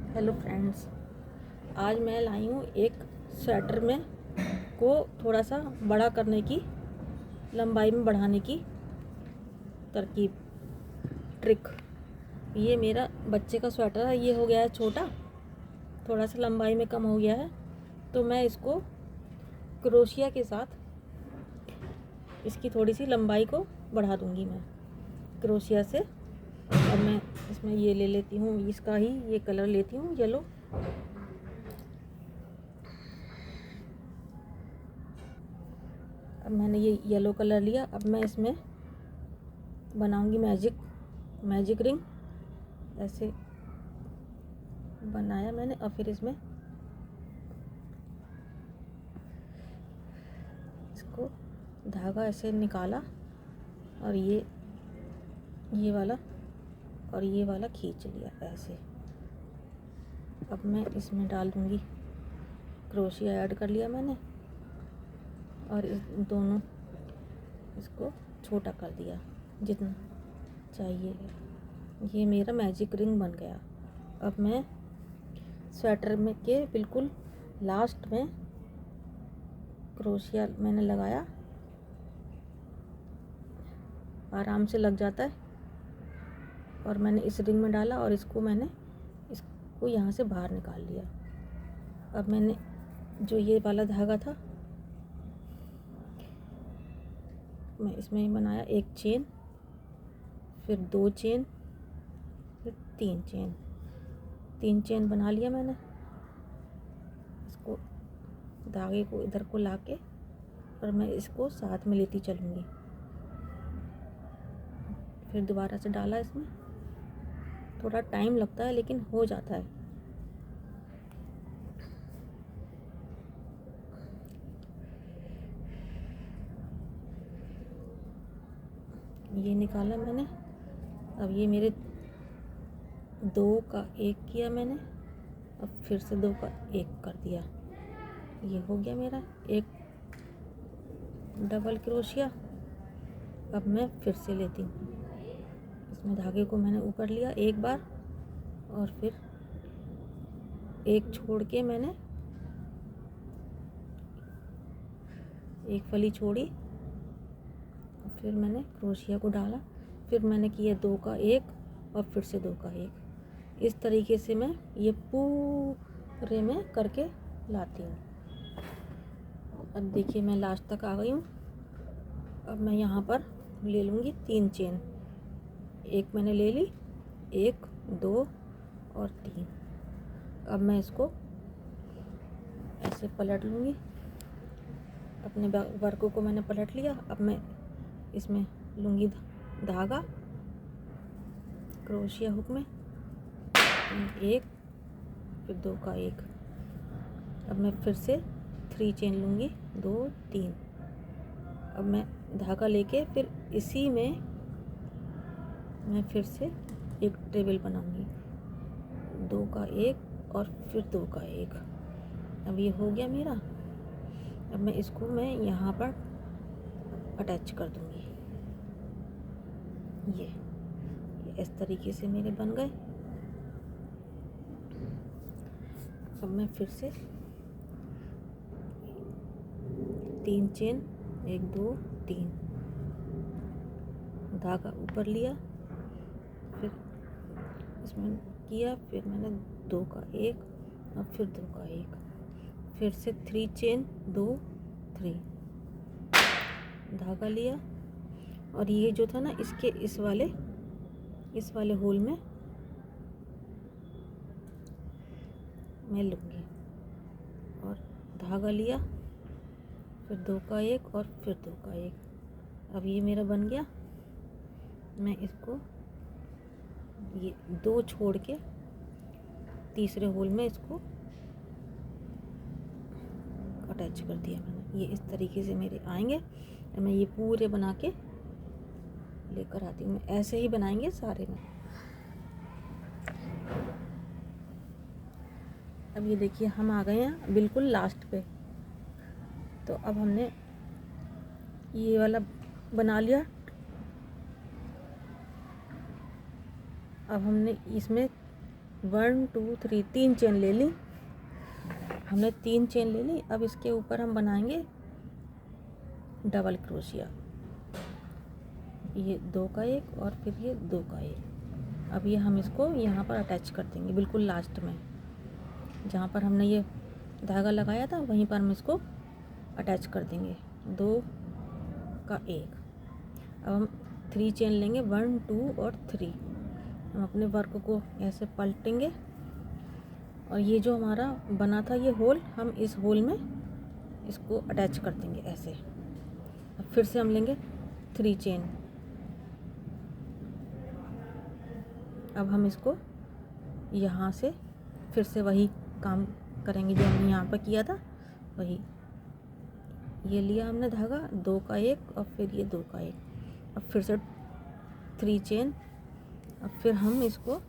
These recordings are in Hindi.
हेलो फ्रेंड्स, आज मैं लाई हूँ एक स्वेटर में को थोड़ा सा बड़ा करने की, लंबाई में बढ़ाने की तरकीब, ट्रिक। ये मेरा बच्चे का स्वेटर है, ये हो गया है छोटा, थोड़ा सा लंबाई में कम हो गया है, तो मैं इसको क्रोशिया के साथ इसकी थोड़ी सी लंबाई को बढ़ा दूँगी मैं क्रोशिया से। अब मैं इसमें ये ले लेती हूँ, इसका ही ये कलर लेती हूँ, येलो। अब मैंने ये येलो कलर लिया। अब मैं इसमें बनाऊंगी मैजिक रिंग। ऐसे बनाया मैंने, और फिर इसमें इसको धागा ऐसे निकाला, और ये वाला और ये वाला खींच लिया ऐसे। अब मैं इसमें डाल दूंगी क्रोशिया, ऐड कर लिया मैंने, और इस दोनों इसको छोटा कर दिया जितना चाहिए। ये मेरा मैजिक रिंग बन गया। अब मैं स्वेटर में के बिल्कुल लास्ट में क्रोशिया मैंने लगाया, आराम से लग जाता है, और मैंने इस रिंग में डाला और इसको यहाँ से बाहर निकाल लिया। अब मैंने जो ये वाला धागा था, मैं इसमें बनाया एक चेन, फिर 2 चेन, फिर 3 चेन। 3 चेन बना लिया मैंने। इसको धागे को इधर को लाके, और मैं इसको साथ में लेती चलूँगी। फिर दोबारा से डाला इसमें, थोड़ा टाइम लगता है लेकिन हो जाता है। ये निकाला मैंने। अब ये मेरे 2 का 1 किया मैंने, अब फिर से 2 का 1 कर दिया। ये हो गया मेरा एक डबल क्रोशिया। अब मैं फिर से लेती हूँ, इसमें धागे को मैंने ऊपर लिया एक बार, और फिर एक छोड़ के मैंने एक फली छोड़ी, फिर मैंने क्रोशिया को डाला, फिर मैंने किया 2 का 1 और फिर से 2 का 1। इस तरीके से मैं ये पूरे में करके लाती हूँ। अब देखिए मैं लास्ट तक आ गई हूँ। अब मैं यहाँ पर ले लूँगी 3 चेन। एक मैंने ले ली, 1 2 और 3। अब मैं इसको ऐसे पलट लूँगी, अपने वर्क को मैंने पलट लिया। अब मैं इसमें लूँगी धागा क्रोशिया हुक में, 1 फिर 2 का 1। अब मैं फिर से 3 चेन लूँगी, 2 3। अब मैं धागा लेके फिर इसी में मैं फिर से एक टेबल बनाऊँगी, 2 का 1 और फिर 2 का 1। अब ये हो गया मेरा। अब मैं इसको यहाँ पर अटैच कर दूँगी। ये इस तरीके से मेरे बन गए। अब मैं फिर से 3 चेन, 1 2 3, धागा ऊपर लिया, फिर इसमें किया, फिर मैंने 2 का 1 और फिर 2 का 1, फिर से 3 चेन, 2 3, धागा लिया, और ये जो था ना इसके इस वाले होल में मैं लूँगी, और धागा लिया, फिर 2 का 1 और फिर 2 का 1। अब ये मेरा बन गया। मैं इसको ये 2 छोड़ के तीसरे होल में इसको अटैच कर दिया मैंने। ये इस तरीके से मेरे आएंगे। मैं ये पूरे बना के लेकर आती हूँ। मैं ऐसे ही बनाएंगे सारे में। अब ये देखिए हम आ गए हैं बिल्कुल लास्ट पे। तो अब हमने ये वाला बना लिया। अब हमने इसमें 1 2 3 3 चेन ले ली हमने, 3 चेन ले ली। अब इसके ऊपर हम बनाएंगे डबल क्रोशिया, ये 2 का एक और फिर ये 2 का एक। अब ये हम इसको यहाँ पर अटैच कर देंगे, बिल्कुल लास्ट में जहाँ पर हमने ये धागा लगाया था वहीं पर हम इसको अटैच कर देंगे, 2 का एक। अब हम 3 चेन लेंगे, 1 2 और 3। हम अपने वर्क को ऐसे पलटेंगे और ये जो हमारा बना था ये होल, हम इस होल में इसको अटैच कर देंगे ऐसे। अब फिर से हम लेंगे 3 चेन। अब हम इसको यहाँ से फिर से वही काम करेंगे जो हमने यहाँ पर किया था, वही। ये लिया हमने धागा, 2 का एक और फिर ये 2 का एक। अब फिर से 3 चेन। अब फिर हम इसको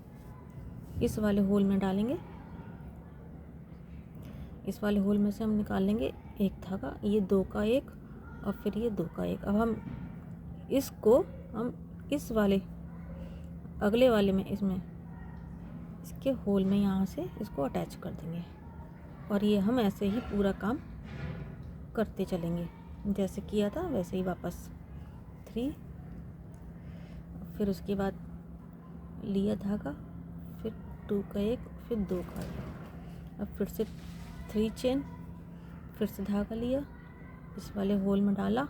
इस वाले होल में डालेंगे, इस वाले होल में से हम निकालेंगे एक धागा, ये 2 का एक और फिर ये 2 का एक। अब हम इसको इस वाले अगले वाले में इसमें इसके होल में यहाँ से इसको अटैच कर देंगे और ये हम ऐसे ही पूरा काम करते चलेंगे, जैसे किया था वैसे ही वापस 3। फिर उसके बाद लिया धागा, फिर 2 का एक, फिर 2 का एक। अब फिर से 3 चेन, फिर से धागा लिया, इस वाले होल में डाला,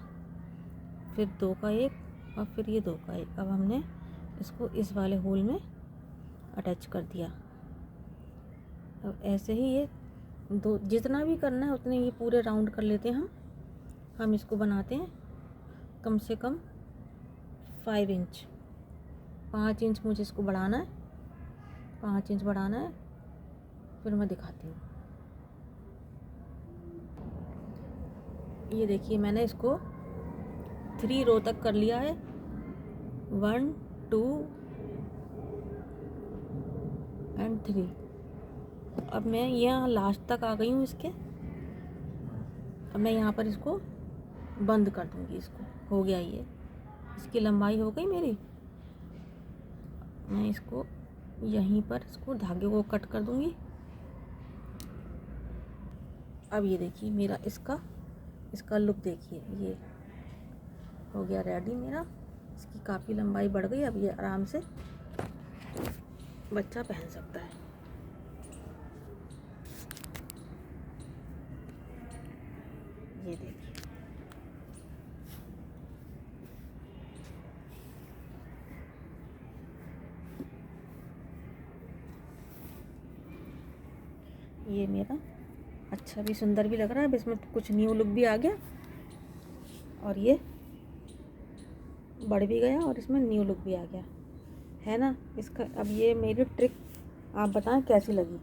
फिर 2 का एक और फिर ये 2 का एक। अब हमने इसको इस वाले होल में अटैच कर दिया। अब ऐसे ही ये दो जितना भी करना है उतने ये पूरे राउंड कर लेते हैं हम इसको बनाते हैं कम से कम 5 इंच, 5 इंच मुझे इसको बढ़ाना है, 5 इंच बढ़ाना है। फिर मैं दिखाती हूँ। ये देखिए मैंने इसको 3 रो तक कर लिया है, 1 2 एंड 3। अब मैं यहाँ लास्ट तक आ गई हूँ इसके। अब मैं यहाँ पर इसको बंद कर दूँगी, इसको हो गया ये, इसकी लंबाई हो गई मेरी। मैं इसको यहीं पर इसको धागे को कट कर दूँगी। अब ये देखिए मेरा इसका लुक देखिए, ये हो गया रेडी मेरा। इसकी काफ़ी लंबाई बढ़ गई। अब ये आराम से बच्चा पहन सकता है। ये देखिए ये मेरा अच्छा भी सुंदर भी लग रहा है। अब इसमें कुछ न्यू लुक भी आ गया और ये बढ़ भी गया और इसमें न्यू लुक भी आ गया है ना इसका। अब ये मेरी ट्रिक आप बताएं कैसी लगी।